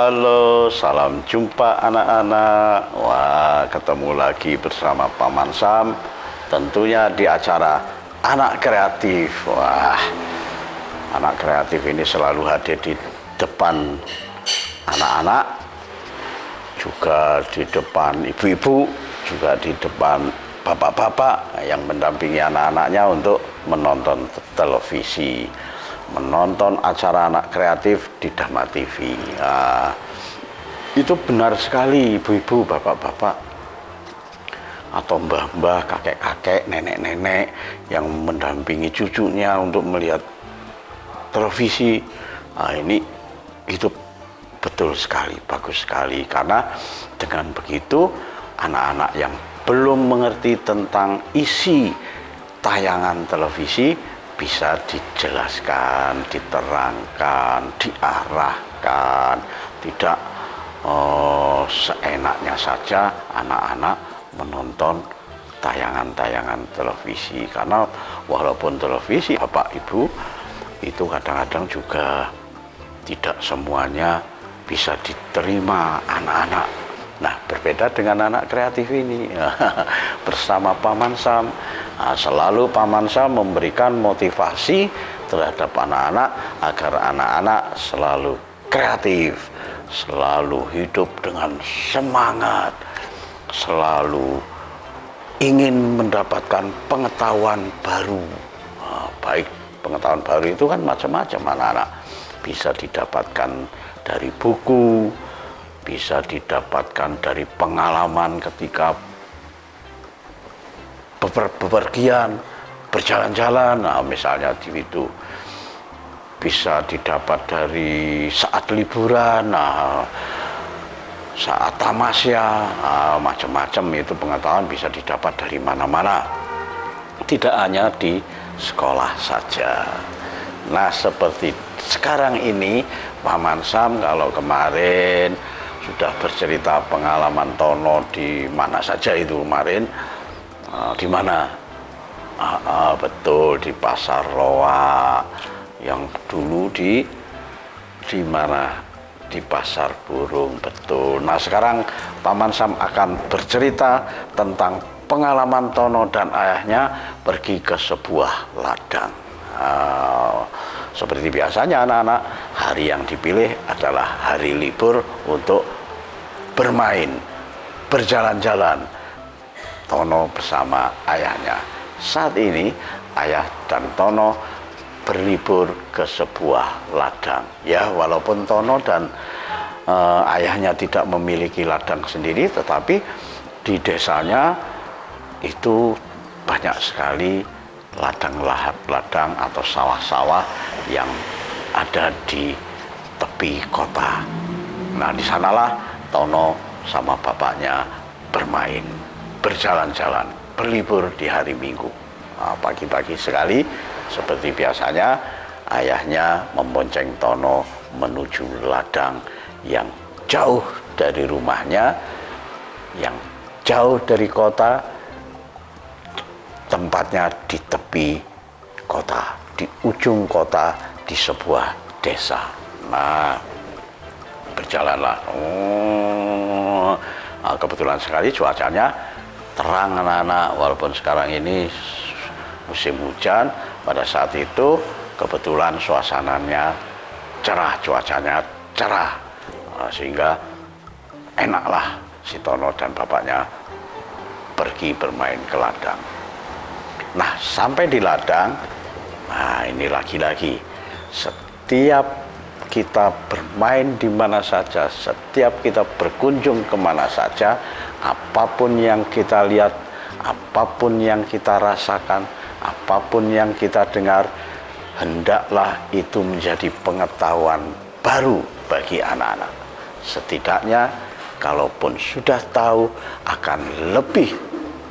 Halo, salam jumpa anak-anak. Wah, ketemu lagi bersama Paman Sam. Tentunya di acara Anak Kreatif. Wah, anak kreatif ini selalu hadir di depan anak-anak, juga di depan ibu-ibu, juga di depan bapak-bapak yang mendampingi anak-anaknya untuk menonton televisi, menonton acara anak kreatif di Dharma TV. Nah, itu benar sekali ibu-ibu, bapak-bapak, atau mbah-mbah, kakek-kakek, nenek-nenek yang mendampingi cucunya untuk melihat televisi. Nah, ini itu betul sekali, bagus sekali, karena dengan begitu anak-anak yang belum mengerti tentang isi tayangan televisi bisa dijelaskan, diterangkan, diarahkan, tidak seenaknya saja anak-anak menonton tayangan-tayangan televisi. Karena walaupun televisi Bapak Ibu itu kadang-kadang juga tidak semuanya bisa diterima anak-anak. Nah, berbeda dengan anak kreatif ini. Bersama Paman Sam, selalu Paman Sam memberikan motivasi terhadap anak-anak agar anak-anak selalu kreatif, selalu hidup dengan semangat, selalu ingin mendapatkan pengetahuan baru. Baik pengetahuan baru itu kan macam-macam, anak-anak bisa didapatkan dari buku, bisa didapatkan dari pengalaman ketika bepergian, berjalan-jalan. Nah, misalnya di itu bisa didapat dari saat liburan, saat tamasya, macam-macam itu pengetahuan bisa didapat dari mana-mana, tidak hanya di sekolah saja. Nah, seperti sekarang ini Paman Sam kalau kemarin sudah bercerita pengalaman Tono di mana saja itu kemarin, di mana? Betul, di Pasar Loa, yang dulu di mana? Di Pasar Burung, betul. Nah, sekarang Paman Sam akan bercerita tentang pengalaman Tono dan ayahnya pergi ke sebuah ladang. Seperti biasanya anak-anak, hari yang dipilih adalah hari libur untuk bermain, berjalan-jalan. Tono bersama ayahnya. Saat ini ayah dan Tono berlibur ke sebuah ladang. Ya, walaupun Tono dan ayahnya tidak memiliki ladang sendiri, tetapi di desanya itu banyak sekali ladang atau sawah-sawah yang ada di tepi kota. Nah, di sanalah Tono sama bapaknya bermain, berjalan-jalan, berlibur di hari Minggu. Pagi-pagi sekali, seperti biasanya, ayahnya membonceng Tono menuju ladang yang jauh dari rumahnya, yang jauh dari kota, tempatnya di tepi kota, di ujung kota, di sebuah desa. Nah, berjalanlah. Kebetulan sekali cuacanya terang anak-anak, walaupun sekarang ini musim hujan. Pada saat itu kebetulan suasananya cerah, cuacanya cerah, sehingga enaklah si Tono dan bapaknya pergi bermain ke ladang. Nah, sampai di ladang, nah ini lagi-lagi, setiap kita bermain di mana saja, setiap kita berkunjung kemana saja, apapun yang kita lihat, apapun yang kita rasakan, apapun yang kita dengar, hendaklah itu menjadi pengetahuan baru bagi anak-anak. Setidaknya, kalaupun sudah tahu, akan lebih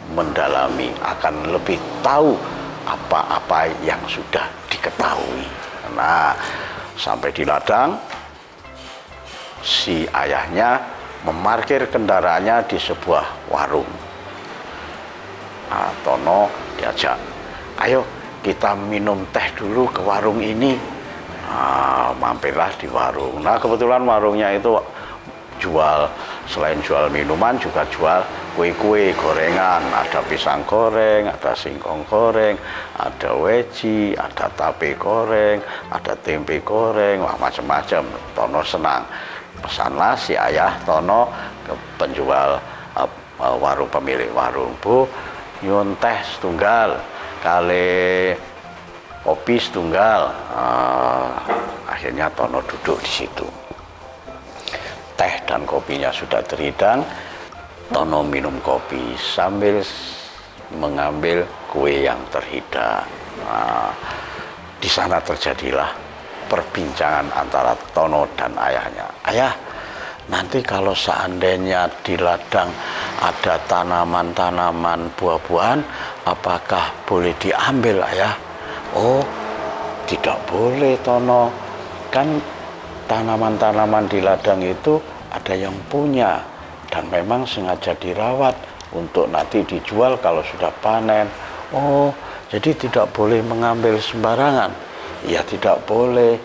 mendalami, akan lebih tahu apa-apa yang sudah diketahui. Nah, sampai di ladang, si ayahnya memarkir kendaraannya di sebuah warung. Nah, Tono diajak, ayo kita minum teh dulu ke warung ini. Mampirlah di warung. Nah, kebetulan warungnya itu jual, selain jual minuman juga jual kue-kue gorengan, ada pisang goreng, ada singkong goreng, ada weci, ada tape goreng, ada tempe goreng, wah macam-macam. Tono senang. Pesanlah si ayah Tono ke penjual warung, pemilik warung, Bu, nyuwun teh setunggal, kali kopi setunggal. Akhirnya Tono duduk di situ. Teh dan kopinya sudah terhidang. Tono minum kopi sambil mengambil kue yang terhidang. Di sana terjadilah perbincangan antara Tono dan ayahnya. Ayah, nanti kalau seandainya di ladang ada tanaman-tanaman buah-buahan, apakah boleh diambil, ayah? Oh, tidak boleh, Tono. Kan tanaman-tanaman di ladang itu ada yang punya dan memang sengaja dirawat untuk nanti dijual kalau sudah panen. Oh, jadi tidak boleh mengambil sembarangan. Ya tidak boleh.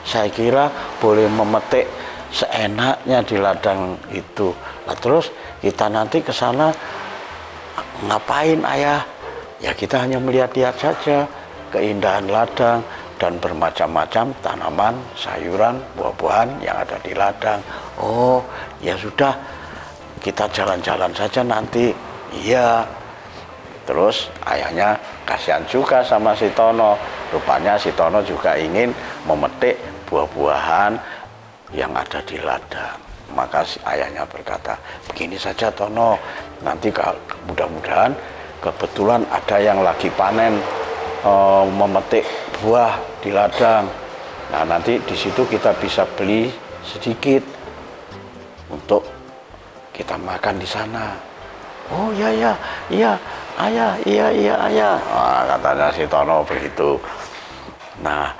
Saya kira boleh memetik seenaknya di ladang itu. Nah, terus kita nanti ke sana ngapain, ayah? Ya kita hanya melihat-lihat saja keindahan ladang dan bermacam-macam tanaman, sayuran, buah-buahan yang ada di ladang. Oh, ya sudah, kita jalan-jalan saja nanti. Iya. Terus ayahnya kasihan juga sama si Tono. Rupanya si Tono juga ingin memetik buah-buahan yang ada di ladang. Maka si ayahnya berkata, begini saja Tono, nanti mudah-mudahan kebetulan ada yang lagi panen memetik buah di ladang. Nah, nanti di situ kita bisa beli sedikit untuk kita makan di sana. Oh iya iya iya ayah, iya iya ayah. Nah, katanya si Tono begitu. Nah,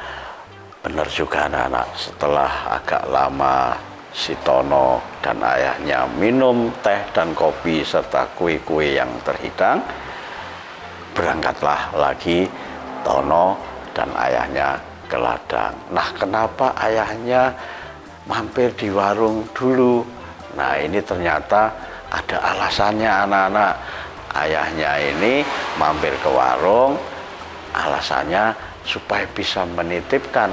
benar juga anak-anak, setelah agak lama si Tono dan ayahnya minum teh dan kopi serta kue-kue yang terhidang, berangkatlah lagi Tono dan ayahnya ke ladang. Nah, kenapa ayahnya mampir di warung dulu? Nah, ini ternyata ada alasannya anak-anak. Ayahnya ini mampir ke warung, alasannya supaya bisa menitipkan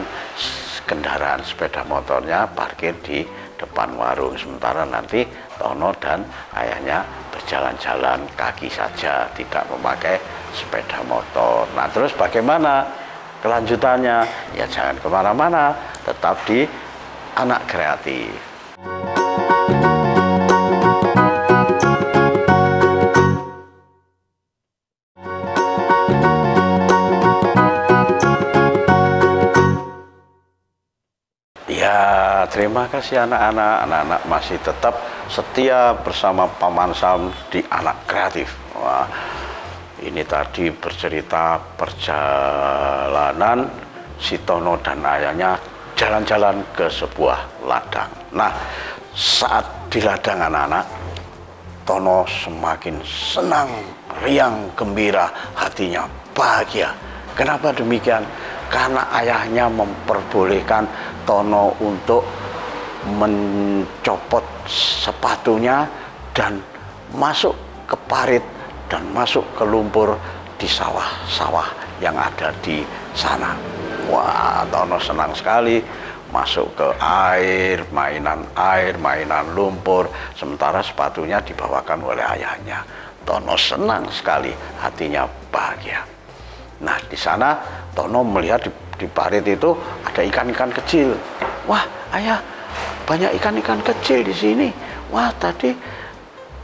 kendaraan sepeda motornya parkir di depan warung. Sementara nanti Tono dan ayahnya berjalan-jalan kaki saja, tidak memakai sepeda motor. Nah, terus bagaimana kelanjutannya? Ya jangan kemana-mana, tetap di Anak Kreatif. Ya, terima kasih anak-anak. Anak-anak masih tetap setia bersama Paman Sam di Anak Kreatif. Wah, ini tadi bercerita perjalanan si Tono dan ayahnya jalan-jalan ke sebuah ladang. Nah, saat di ladang anak-anak, Tono semakin senang, riang, gembira, hatinya bahagia. Kenapa demikian? Karena ayahnya memperbolehkan Tono untuk mencopot sepatunya dan masuk ke parit dan masuk ke lumpur di sawah-sawah yang ada di sana. Wah, Tono senang sekali masuk ke air, mainan lumpur, sementara sepatunya dibawakan oleh ayahnya. Tono senang sekali, hatinya bahagia. Nah, di sana Tono melihat di parit itu ada ikan-ikan kecil. Wah, ayah, banyak ikan-ikan kecil di sini. Wah, tadi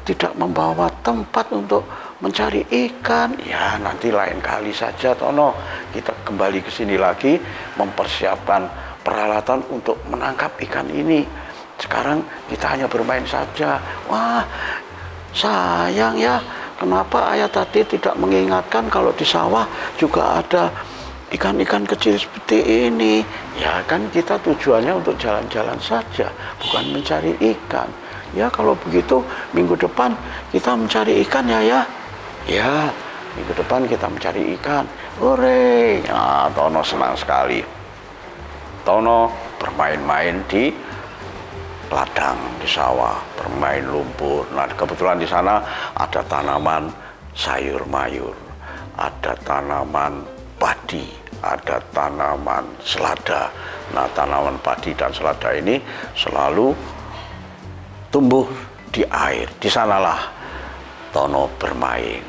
tidak membawa tempat untuk mencari ikan. Ya, nanti lain kali saja Tono. Kita kembali ke sini lagi mempersiapkan peralatan untuk menangkap ikan ini. Sekarang kita hanya bermain saja. Wah, sayang ya. Kenapa ayah tadi tidak mengingatkan kalau di sawah juga ada ikan-ikan kecil seperti ini? Ya kan kita tujuannya untuk jalan-jalan saja, bukan mencari ikan. Ya kalau begitu minggu depan kita mencari ikan ya ya. Ya, minggu depan kita mencari ikan. Hore! Nah, Tono senang sekali. Tono bermain-main di ladang di sawah, bermain lumpur. Nah, kebetulan di sana ada tanaman sayur mayur, ada tanaman padi, ada tanaman selada. Nah, tanaman padi dan selada ini selalu tumbuh di air. Di sanalah Tono bermain.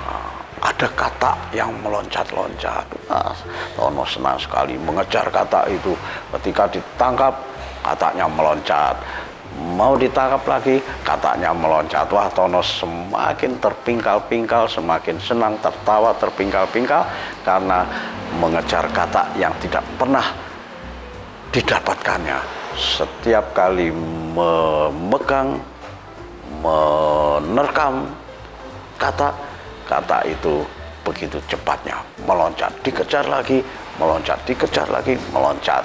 Nah, ada katak yang meloncat-loncat. Nah, Tono senang sekali mengejar katak itu. Ketika ditangkap, kataknya meloncat. Mau ditangkap lagi, kataknya meloncat. Wah, Tono semakin terpingkal-pingkal, semakin senang, tertawa terpingkal-pingkal karena mengejar katak yang tidak pernah didapatkannya. Setiap kali memegang, menerkam katak itu begitu cepatnya meloncat, dikejar lagi, meloncat, dikejar lagi, meloncat.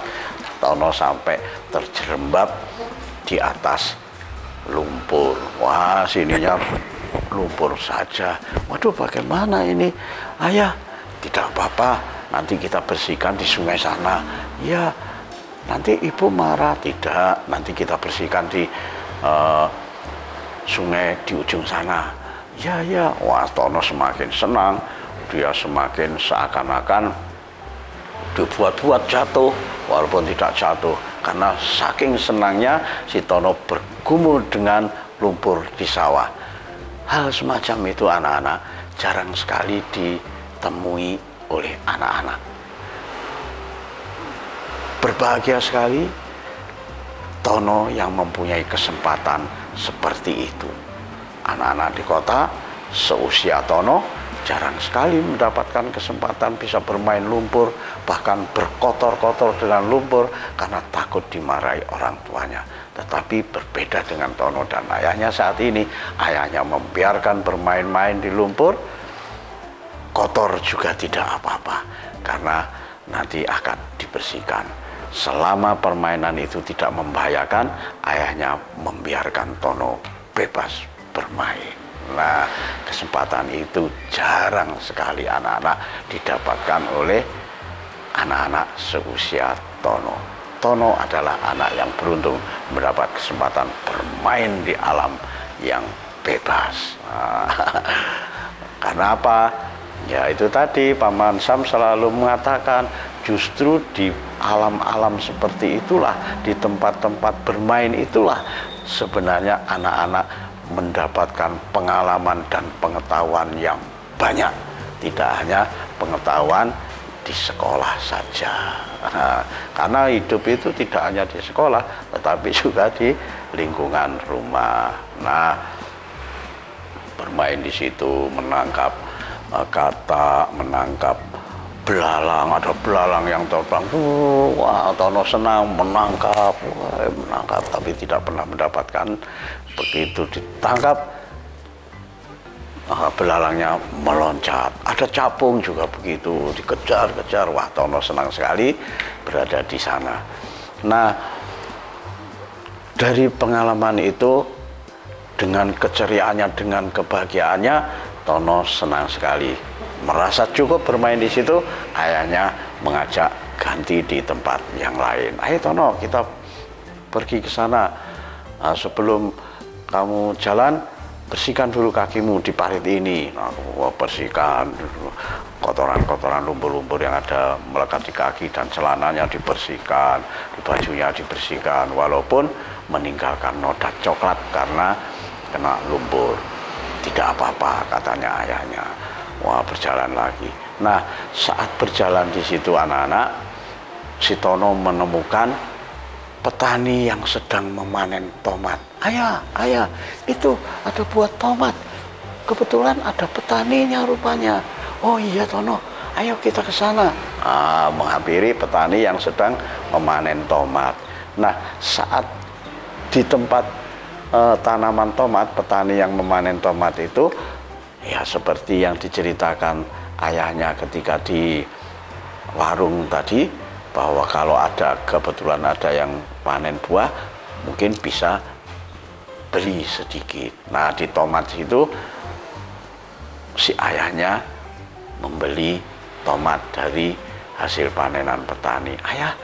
Tono sampai terjerembab di atas lumpur. Wah, sininya lumpur saja. Waduh, bagaimana ini? Ayah, tidak apa-apa, nanti kita bersihkan di sungai sana. Ya, nanti ibu marah. Tidak, nanti kita bersihkan di sungai di ujung sana. Ya, ya. Wah, Tono semakin senang. Dia semakin seakan-akan dibuat-buat jatuh, walaupun tidak jatuh. Karena saking senangnya si Tono bergumul dengan lumpur di sawah. Hal semacam itu anak-anak jarang sekali ditemui oleh anak-anak. Berbahagia sekali Tono yang mempunyai kesempatan seperti itu. Anak-anak di kota seusia Tono jarang sekali mendapatkan kesempatan bisa bermain lumpur, bahkan berkotor-kotor dengan lumpur karena takut dimarahi orang tuanya. Tetapi berbeda dengan Tono dan ayahnya saat ini, ayahnya membiarkan bermain-main di lumpur, kotor juga tidak apa-apa karena nanti akan dibersihkan. Selama permainan itu tidak membahayakan, ayahnya membiarkan Tono bebas bermain. Nah, kesempatan itu jarang sekali anak-anak didapatkan oleh anak-anak seusia Tono. Tono adalah anak yang beruntung mendapat kesempatan bermain di alam yang bebas. Nah, karena apa? Ya itu tadi Paman Sam selalu mengatakan justru di alam-alam seperti itulah, di tempat-tempat bermain itulah sebenarnya anak-anak mendapatkan pengalaman dan pengetahuan yang banyak, tidak hanya pengetahuan di sekolah saja. Nah, karena hidup itu tidak hanya di sekolah, tetapi juga di lingkungan rumah. Nah, bermain di situ, menangkap kata, menangkap belalang, ada belalang yang terbang. Wah, Tono senang menangkap, menangkap, tapi tidak pernah mendapatkan. Begitu ditangkap, belalangnya meloncat. Ada capung juga begitu, dikejar-kejar. Wah, Tono senang sekali berada di sana. Nah, dari pengalaman itu, dengan keceriaannya, dengan kebahagiaannya, Tono senang sekali. Merasa cukup bermain di situ, ayahnya mengajak ganti di tempat yang lain. Ayo Tono, kita pergi ke sana. Nah, sebelum kamu jalan, bersihkan dulu kakimu di parit ini. Nah, bersihkan kotoran-kotoran lumpur-lumpur yang ada melekat di kaki, dan celananya dibersihkan, bajunya dibersihkan, walaupun meninggalkan noda coklat karena kena lumpur. Tidak apa-apa, katanya ayahnya. Wah, berjalan lagi. Nah, saat berjalan di situ anak-anak, si Tono menemukan petani yang sedang memanen tomat. Ayah, itu ada buah tomat. Kebetulan ada petaninya rupanya. Oh iya Tono, ayo kita ke sana. Menghampiri petani yang sedang memanen tomat. Nah, saat di tempat tanaman tomat, petani yang memanen tomat itu, ya seperti yang diceritakan ayahnya ketika di warung tadi, bahwa kalau ada kebetulan ada yang panen buah, mungkin bisa beli sedikit. Nah, di tomat itu si ayahnya membeli tomat dari hasil panenan petani. Ayah,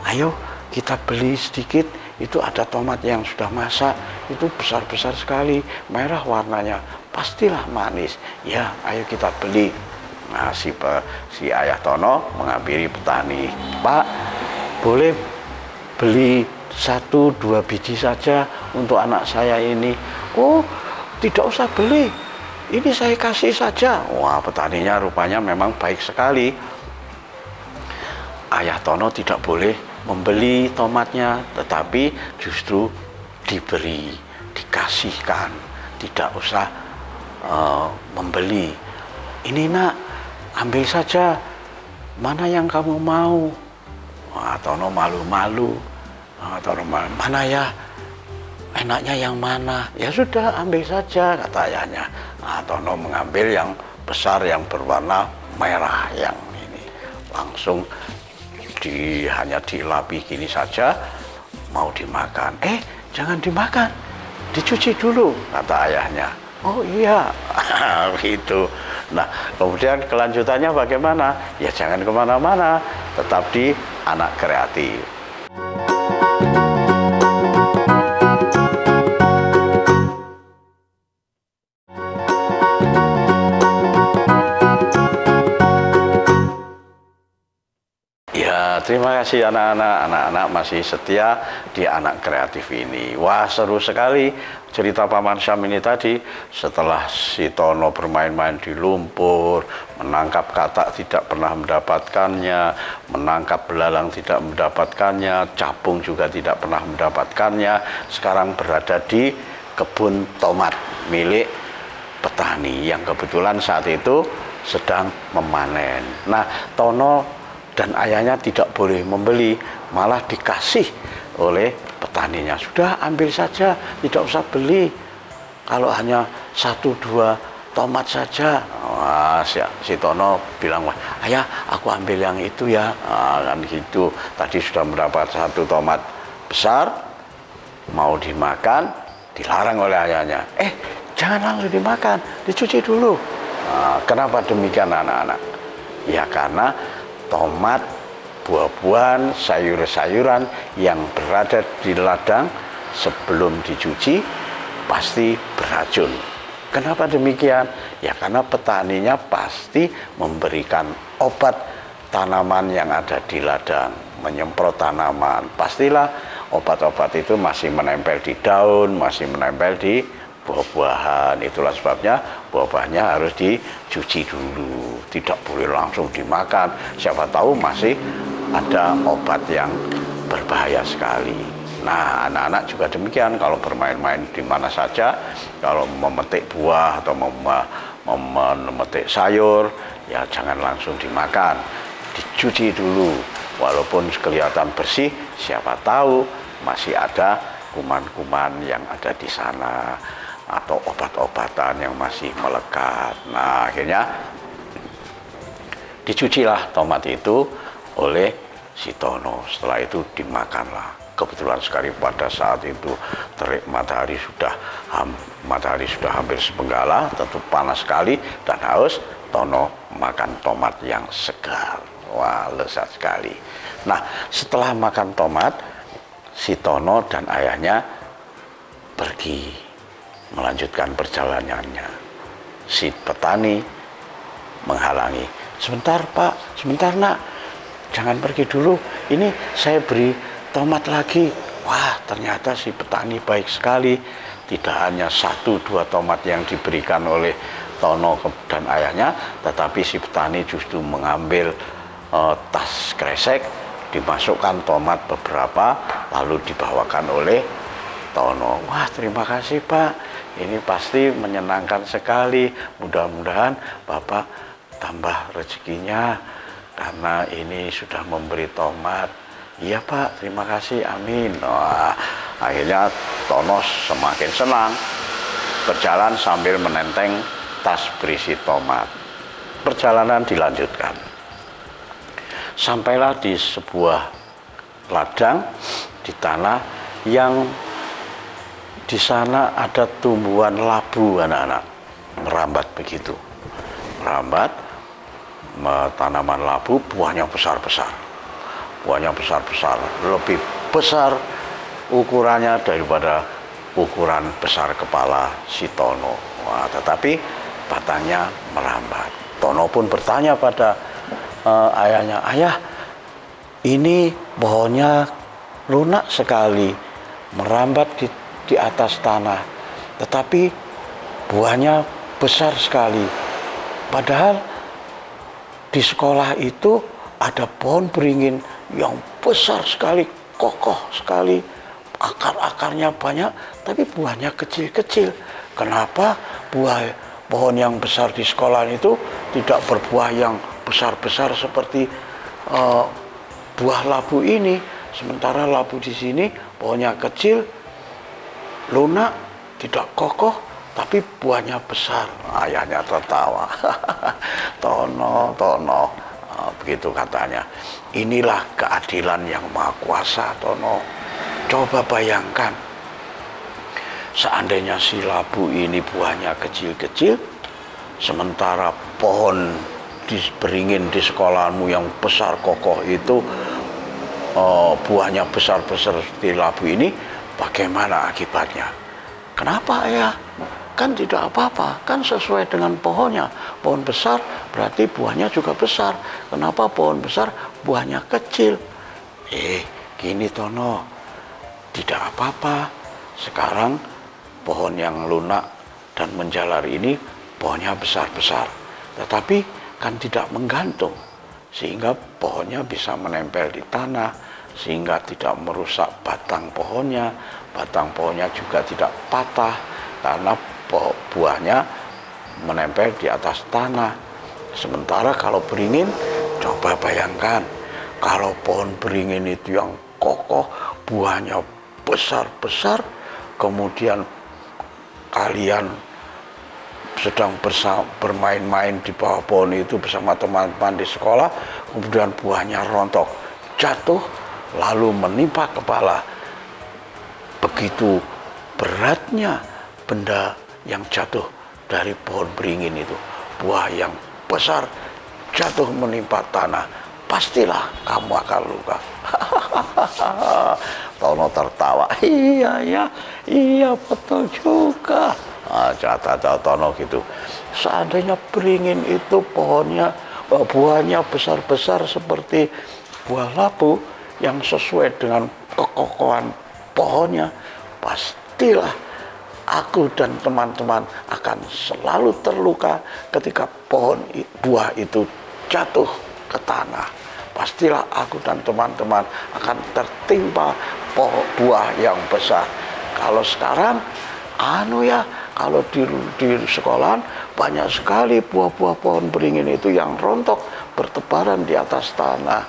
ayo kita beli sedikit, itu ada tomat yang sudah masak, itu besar-besar sekali, merah warnanya, pastilah manis. Ya, ayo kita beli. Nah, si Ayah Tono menghampiri petani, Pak, boleh beli 1-2 biji saja untuk anak saya ini. Oh, tidak usah beli, ini saya kasih saja. Wah, petaninya rupanya memang baik sekali. Ayah Tono tidak boleh membeli tomatnya, tetapi justru diberi, dikasihkan, tidak usah membeli. Ini nak, ambil saja, mana yang kamu mau. Wah, Tono malu-malu. Tono malu, mana ya, enaknya yang mana? Ya sudah, ambil saja, kata ayahnya. Nah, Tono mengambil yang besar, yang berwarna merah, yang ini. Langsung hanya dilapi gini saja, mau dimakan. Jangan dimakan, dicuci dulu, kata ayahnya. Oh iya, gitu. Nah, kemudian kelanjutannya bagaimana? Ya jangan kemana-mana, tetap di Anak Kreatif. Terima kasih anak-anak masih setia di Anak Kreatif ini. Wah, seru sekali cerita Paman Syam ini tadi. Setelah si Tono bermain-main di lumpur, menangkap katak tidak pernah mendapatkannya, menangkap belalang tidak mendapatkannya, capung juga tidak pernah mendapatkannya. Sekarang berada di kebun tomat milik petani yang kebetulan saat itu sedang memanen. Nah, Tono dan ayahnya tidak boleh membeli, malah dikasih oleh petaninya. Sudah, ambil saja, tidak usah beli. Kalau hanya 1-2 tomat saja. Wah, si Tono bilang, ayah, aku ambil yang itu ya. Kan gitu. Tadi sudah mendapat 1 tomat besar, mau dimakan, dilarang oleh ayahnya. Jangan langsung dimakan, dicuci dulu. Kenapa demikian anak-anak? Ya karena tomat, buah-buahan, sayur-sayuran yang berada di ladang sebelum dicuci pasti beracun. Kenapa demikian? Ya karena petaninya pasti memberikan obat tanaman yang ada di ladang, menyemprot tanaman. Pastilah obat-obat itu masih menempel di daun, masih menempel di buah-buahan. Itulah sebabnya buah-buahnya harus dicuci dulu, tidak boleh langsung dimakan. Siapa tahu masih ada obat yang berbahaya sekali. Nah, anak-anak juga demikian. Kalau bermain-main di mana saja, kalau memetik buah atau memetik sayur, ya jangan langsung dimakan, dicuci dulu. Walaupun kelihatan bersih, siapa tahu masih ada kuman-kuman yang ada di sana, atau obat-obatan yang masih melekat. Nah, akhirnya dicucilah tomat itu oleh si Tono. Setelah itu dimakanlah. Kebetulan sekali pada saat itu terik matahari sudah hampir sepenggala, tentu panas sekali dan haus. Tono makan tomat yang segar. Wah, lezat sekali. Nah, setelah makan tomat, si Tono dan ayahnya pergi melanjutkan perjalanannya. Si petani menghalangi. Sebentar Pak, sebentar nak, jangan pergi dulu, ini saya beri tomat lagi. Wah, ternyata si petani baik sekali. Tidak hanya 1-2 tomat yang diberikan oleh Tono dan ayahnya, tetapi si petani justru mengambil tas kresek, dimasukkan tomat beberapa, lalu dibawakan oleh Tono. Wah, terima kasih Pak, ini pasti menyenangkan sekali. Mudah-mudahan Bapak tambah rezekinya karena ini sudah memberi tomat. Iya Pak, terima kasih, amin. Wah, akhirnya Tono semakin senang berjalan sambil menenteng tas berisi tomat. Perjalanan dilanjutkan. Sampailah di sebuah ladang di tanah yang di sana ada tumbuhan labu, anak-anak. Merambat begitu. Merambat, tanaman labu, buahnya besar-besar. Buahnya besar-besar, lebih besar ukurannya daripada ukuran besar kepala si Tono. Wah, tetapi batangnya merambat. Tono pun bertanya pada ayahnya, "Ayah, ini pohonnya lunak sekali, merambat di atas tanah, tetapi buahnya besar sekali. Padahal di sekolah itu ada pohon beringin yang besar sekali, kokoh sekali, akar-akarnya banyak, tapi buahnya kecil-kecil. Kenapa pohon yang besar di sekolah itu tidak berbuah yang besar-besar seperti buah labu ini? Sementara labu di sini pohonnya kecil, lunak, tidak kokoh, tapi buahnya besar." Ayahnya tertawa. Tono, begitu katanya. "Inilah keadilan yang maha kuasa, Tono. Coba bayangkan, seandainya si labu ini buahnya kecil-kecil, sementara pohon beringin di sekolahmu yang besar kokoh itu buahnya besar-besar seperti labu ini, bagaimana akibatnya?" "Kenapa, Ayah? Kan tidak apa-apa, kan sesuai dengan pohonnya. Pohon besar berarti buahnya juga besar. Kenapa pohon besar buahnya kecil?" Gini Tono, tidak apa-apa. Sekarang pohon yang lunak dan menjalar ini pohonnya besar-besar, tetapi kan tidak menggantung, sehingga pohonnya bisa menempel di tanah, sehingga tidak merusak batang pohonnya. Batang pohonnya juga tidak patah karena buahnya menempel di atas tanah. Sementara kalau beringin, coba bayangkan, kalau pohon beringin itu yang kokoh, buahnya besar-besar, kemudian kalian sedang bermain-main di bawah pohon itu bersama teman-teman di sekolah, kemudian buahnya rontok, jatuh, lalu menimpa kepala. Begitu beratnya benda yang jatuh dari pohon beringin itu, buah yang besar jatuh menimpa tanah, pastilah kamu akan luka. Tono tertawa. Iya betul juga. Kata Tono gitu. Seandainya beringin itu buahnya besar-besar seperti buah labu yang sesuai dengan kekokohan pohonnya, pastilah aku dan teman-teman akan selalu terluka ketika buah itu jatuh ke tanah. Pastilah aku dan teman-teman akan tertimpa buah yang besar. Kalau sekarang, kalau di sekolahan banyak sekali buah-buah pohon beringin itu yang rontok bertebaran di atas tanah.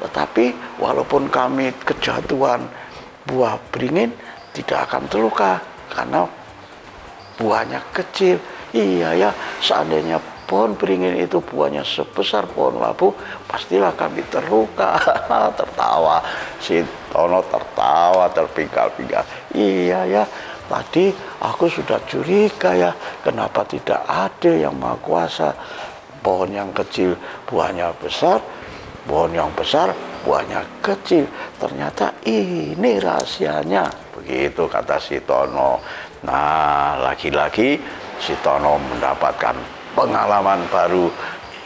Tetapi walaupun kami kejatuhan buah beringin, tidak akan terluka karena buahnya kecil. Iya ya, seandainya pohon beringin itu buahnya sebesar pohon labu, pastilah kami terluka. Tertawa, si Tono tertawa terpingkal-pingkal. Iya ya, tadi aku sudah curiga ya, kenapa tidak ada yang maha kuasa. Pohon yang kecil buahnya besar, pohon yang besar buahnya kecil. Ternyata ini rahasianya. Begitu kata si Tono. Nah, lagi-lagi si Tono mendapatkan pengalaman baru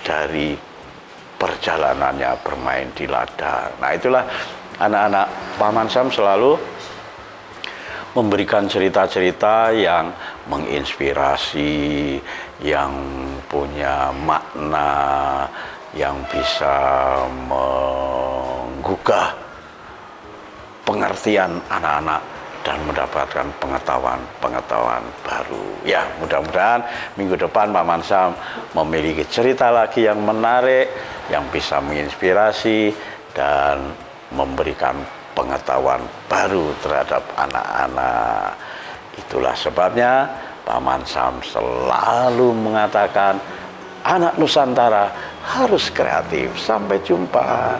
dari perjalanannya bermain di ladang. Nah, itulah anak-anak Paman Sam selalu memberikan cerita-cerita yang menginspirasi, yang punya makna, yang bisa menggugah pengertian anak-anak dan mendapatkan pengetahuan baru. Ya, mudah-mudahan minggu depan Paman Sam memiliki cerita lagi yang menarik, yang bisa menginspirasi dan memberikan pengetahuan baru terhadap anak-anak. Itulah sebabnya Paman Sam selalu mengatakan anak Nusantara harus kreatif. Sampai jumpa.